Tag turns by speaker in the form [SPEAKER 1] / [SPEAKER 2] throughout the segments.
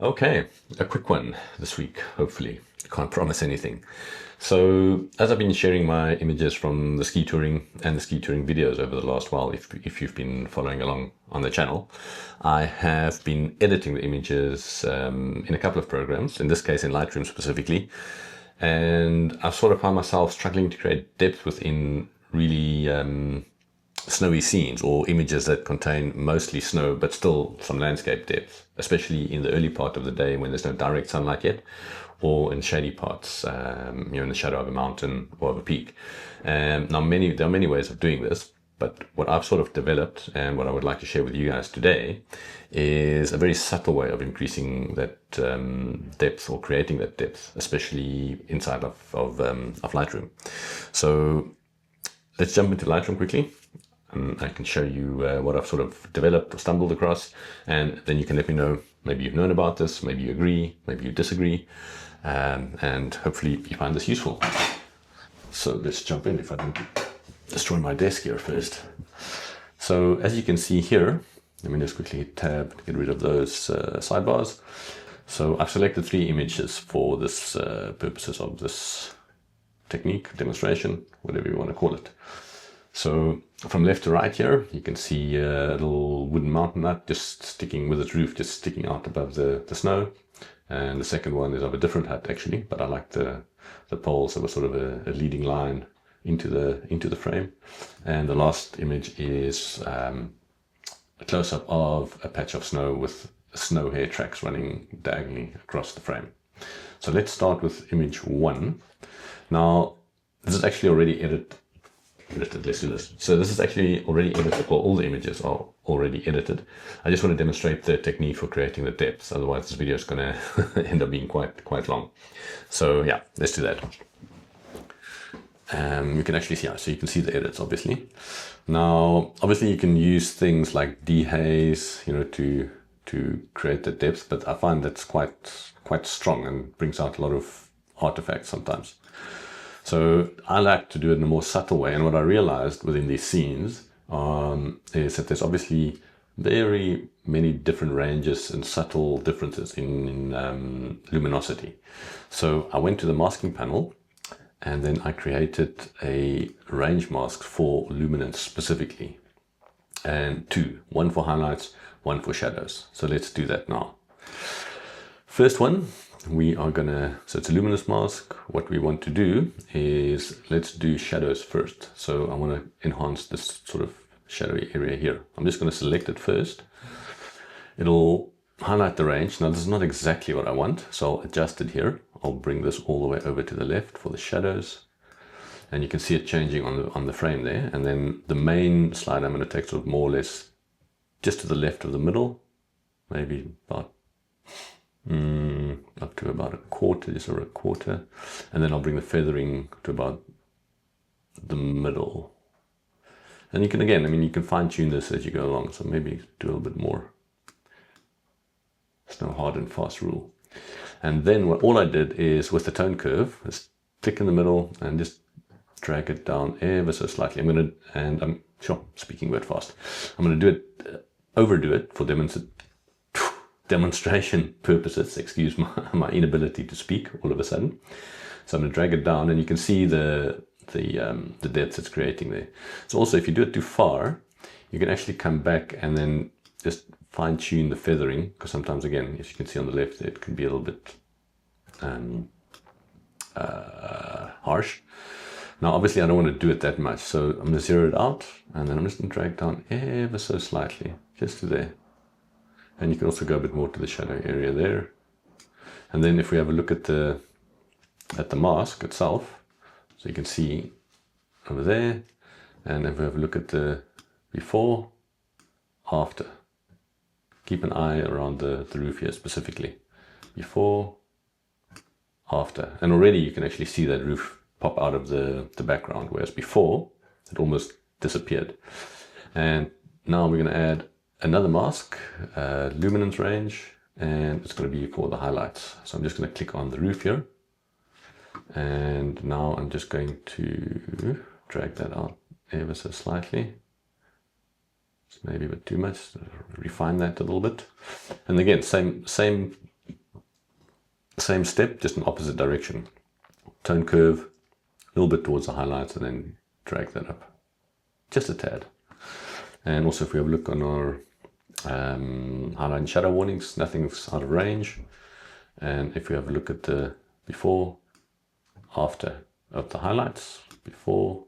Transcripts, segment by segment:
[SPEAKER 1] Okay, a quick one this week, hopefully. Can't promise anything. So, as I've been sharing my images from the ski touring and the ski touring videos over the last while, if you've been following along on the channel, I have been editing the images in a couple of programs, in this case in Lightroom specifically, and I've sort of found myself struggling to create depth within really snowy scenes or images that contain mostly snow but still some landscape depth, especially in the early part of the day when there's no direct sunlight yet, or in shady parts, in the shadow of a mountain or of a peak. Now, there are many ways of doing this, but what I've sort of developed and what I would like to share with you guys today is a very subtle way of increasing that depth or creating that depth, especially inside of Lightroom. So let's jump into Lightroom quickly. I can show you what I've sort of developed or stumbled across, and then you can let me know, maybe you've known about this, maybe you agree, maybe you disagree, and hopefully you find this useful. So let's jump in if I don't destroy my desk here first. So as you can see here, let me just quickly hit tab to get rid of those sidebars. So I've selected 3 images for this purposes of this technique, demonstration, whatever you want to call it. So from left to right here, you can see a little wooden mountain nut just sticking with its roof, just sticking out above the snow. And the second one is of a different hut actually, but I like the poles that were sort of a leading line into the frame. And the last image is a close-up of a patch of snow with snow hair tracks running diagonally across the frame. So let's start with image 1. Now, this is actually already edited. Let's do this. So this is actually already edited, or all the images are already edited. I just want to demonstrate the technique for creating the depths. Otherwise, this video is going to end up being quite long. So yeah, let's do that. You can actually see, so you can see the edits, obviously. Now, obviously, you can use things like dehaze, to create the depth, but I find that's quite strong and brings out a lot of artifacts sometimes. So I like to do it in a more subtle way. And what I realized within these scenes is that there's obviously very many different ranges and subtle differences in luminosity. So I went to the masking panel and then I created a range mask for luminance specifically. And 2, one for highlights, one for shadows. So let's do that now. First one, so it's a luminous mask. What we want to do is let's do shadows first. So I want to enhance this sort of shadowy area here. I'm just going to select it first. It'll highlight the range. Now this is not exactly what I want, so I'll adjust it here. I'll bring this all the way over to the left for the shadows. And you can see it changing on the frame there. And then the main slide I'm going to take sort of more or less just to the left of the middle, maybe about up to about a quarter, just over a quarter, and then I'll bring the feathering to about the middle. And you can, again, you can fine tune this as you go along, so maybe do a little bit more. There's no hard and fast rule. And then all I did is with the tone curve, just click in the middle and just drag it down ever so slightly. I'm speaking word fast. I'm going to do it, overdo it for demonstration purposes. Excuse my inability to speak all of a sudden. So I'm going to drag it down, and you can see the depth it's creating there. So also, if you do it too far, you can actually come back and then just fine tune the feathering, because sometimes, again, as you can see on the left, it can be a little bit harsh. Now, obviously, I don't want to do it that much, so I'm going to zero it out, and then I'm just going to drag down ever so slightly, just to there. And you can also go a bit more to the shadow area there. And then if we have a look at the mask itself, so you can see over there, and if we have a look at the before, after. Keep an eye around the roof here specifically. Before, after. And already you can actually see that roof pop out of the background, whereas before it almost disappeared. And now we're going to add another mask, luminance range, and it's going to be for the highlights. So I'm just going to click on the roof here, and now I'm just going to drag that out ever so slightly. It's maybe a bit too much, refine that a little bit. And again, same Same step, just in opposite direction. Tone curve, a little bit towards the highlights, and then drag that up just a tad. And also if we have a look on our highlight and shadow warnings, nothing's out of range. And if we have a look at the before, after of the highlights, before,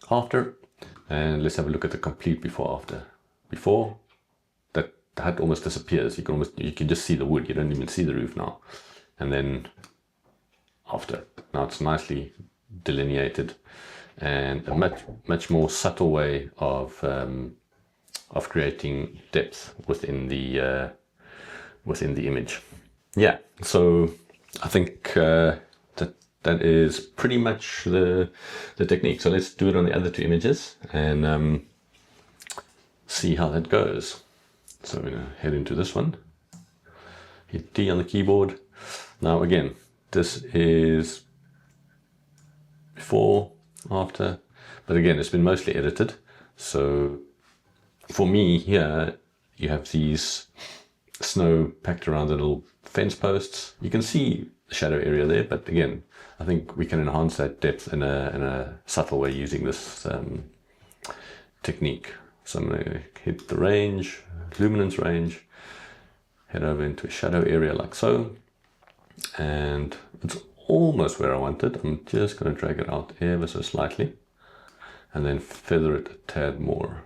[SPEAKER 1] after, and let's have a look at the complete before, after. Before, that almost disappears. You can just see the wood. You don't even see the roof now. And then after, now it's nicely delineated, and a much more subtle way of creating depth within the image. Yeah, so I think that is pretty much the technique. So let's do it on the other two images and see how that goes. So I'm going to head into this one, hit D on the keyboard. Now again, this is before, after, but again, it's been mostly edited. So for me here, you have these snow packed around the little fence posts. You can see the shadow area there, but again, I think we can enhance that depth in a subtle way using this technique. So I'm going to hit the range, luminance range, head over into a shadow area like so, and it's almost where I want it. I'm just going to drag it out ever so slightly and then feather it a tad more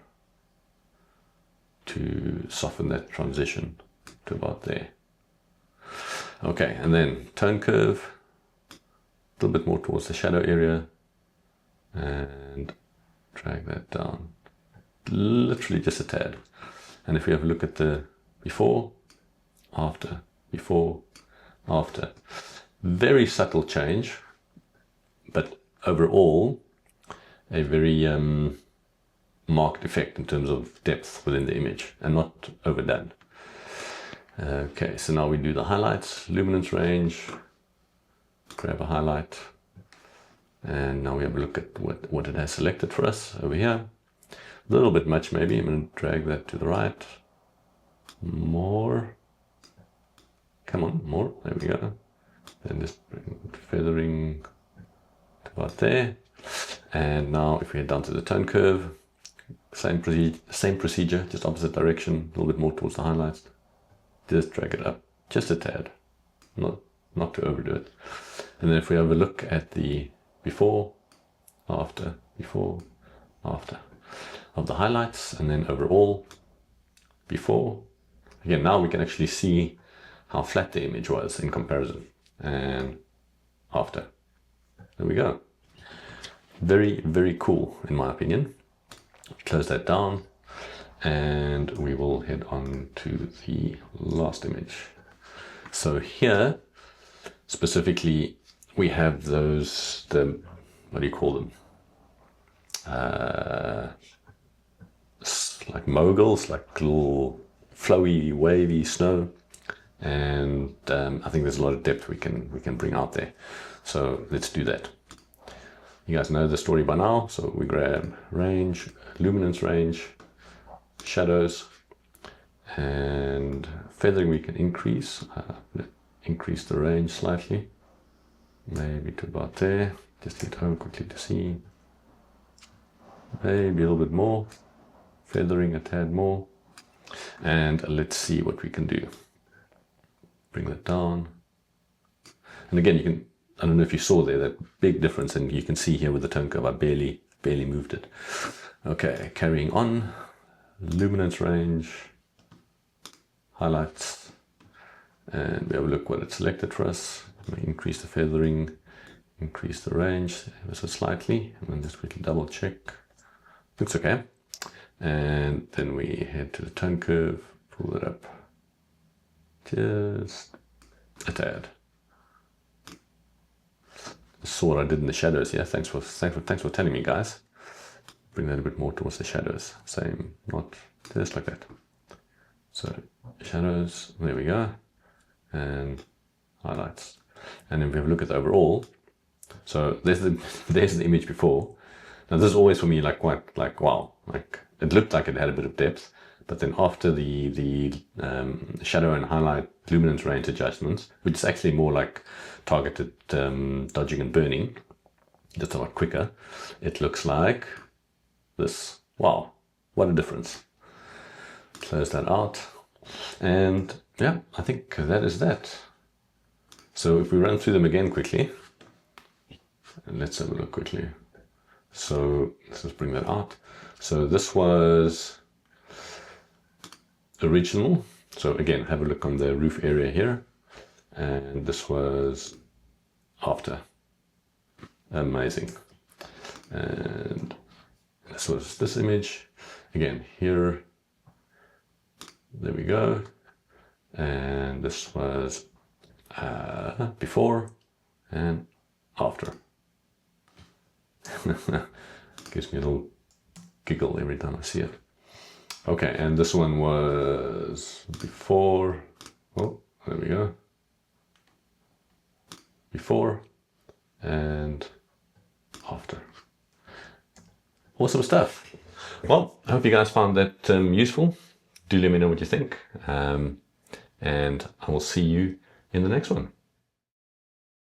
[SPEAKER 1] to soften that transition to about there. Okay, and then tone curve, a little bit more towards the shadow area, and drag that down, literally just a tad. And if we have a look at the before, after, very subtle change, but overall a very marked effect in terms of depth within the image and not overdone. Okay, so now we do the highlights, luminance range, grab a highlight, and now we have a look at what it has selected for us over here. A little bit much maybe. I'm going to drag that to the right. More. Come on, more. There we go. And just bring feathering to about there. And now if we head down to the tone curve, same procedure, just opposite direction, a little bit more towards the highlights. Just drag it up just a tad, not to overdo it. And then if we have a look at the before, after of the highlights, and then overall before, again, now we can actually see how flat the image was in comparison, and after. There we go. Very, very cool in my opinion. Close that down, and we will head on to the last image. So here, specifically, we have those, what do you call them? Like moguls, like little flowy, wavy snow. And I think there's a lot of depth we can bring out there. So let's do that. You guys know the story by now. So we grab range, luminance range, shadows, and feathering we can increase. Increase the range slightly, maybe to about there. Just hit home quickly to see. Maybe a little bit more. Feathering a tad more. And let's see what we can do. Bring that down. And again, you can, I don't know if you saw there, that big difference, and you can see here with the tone curve, I barely moved it. Okay, carrying on, luminance range, highlights, and we have a look what it selected for us. Increase the feathering, increase the range ever so slightly, and then just quickly double check. Looks okay. And then we head to the tone curve, pull it up just a tad. Saw what I did in the shadows here. Thanks for telling me, guys. Bring that a bit more towards the shadows. Same, not just like that. So shadows, there we go, and highlights. And then we have a look at the overall. So there's the image before. Now this is always for me like quite like wow, like it looked like it had a bit of depth, but then after the shadow and highlight luminance range adjustments, which is actually more like targeted dodging and burning, that's a lot quicker, it looks like this. Wow, what a difference. Close that out, and yeah, I think that is that. So if we run through them again quickly, and let's have a look quickly. So let's just bring that out. So this was original. So again, have a look on the roof area here. And this was after. Amazing. And this was this image. Again, here. There we go. And this was before and after. Gives me a little giggle every time I see it. Okay, and this one was before. Oh, there we go. Before and after. Awesome stuff. Well, I hope you guys found that useful. Do let me know what you think. And I will see you in the next one.